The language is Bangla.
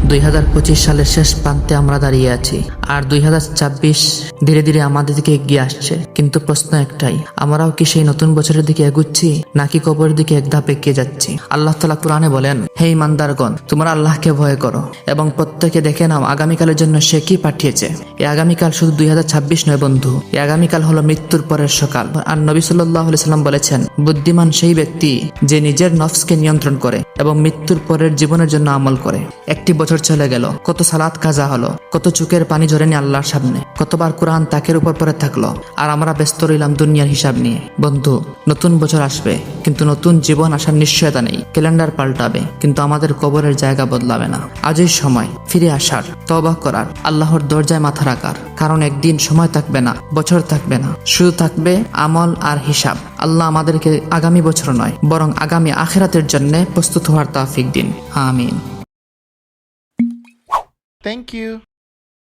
2025 সালের শেষ প্রান্তে আমরা দাঁড়িয়ে আছি, আর 2026 ধীরে ধীরে আমাদের দিকে এগিয়ে আসছে। কিন্তু প্রশ্ন একটাই, আমরাও কি সেই নতুন বছরের দিকে এগুচ্ছি, নাকি কবরের দিকে এক ধাপ এগিয়ে যাচ্ছি? আল্লাহ তাআলা কোরআনে বলেন, হে ইমানদারগণ, তোমরা আল্লাহকে ভয় করো এবং প্রত্যেকে দেখে নাও আগামীকালের জন্য সে কি পাঠিয়েছে। এই আগামীকাল শুধু 2026 নয় বন্ধু, এই আগামীকাল হলো মৃত্যুর পরের সকাল। আর নবী সাল্লাল্লাহু আলাইহি সাল্লাম বলেছেন, বুদ্ধিমান সেই ব্যক্তি যে নিজের নফসকে নিয়ন্ত্রণ করে এবং মৃত্যুর পরের জীবনের জন্য আমল করে। একটি বছর চলে গেল, কত সালাত কাজা হলো, কত চোখের পানি ঝরেনি আল্লাহর সামনে, কতবার কোরআন তাকের উপর পড়ে থাকলো, আর আমরা ব্যস্ত রইলাম দুনিয়ার হিসাব নিয়ে। বন্ধু, নতুন বছর আসবে, কিন্তু নতুন জীবন আসার নিশ্চয়তা নেই। ক্যালেন্ডার পাল্টাবে, কিন্তু আমাদের কবরের জায়গা বদলাবে না। আজই সময় ফিরে আসার, তওবা করার, আল্লাহর দরজায় মাথা রাখার। কারণ একদিন সময় থাকবে না, বছর থাকবে না, শুধু থাকবে আমল আর হিসাব। আল্লাহ আমাদেরকে আগামী বছর নয়, বরং আগামী আখিরাতের জন্য প্রস্তুত হওয়ার তৌফিক দিন। আমিন। Thank you.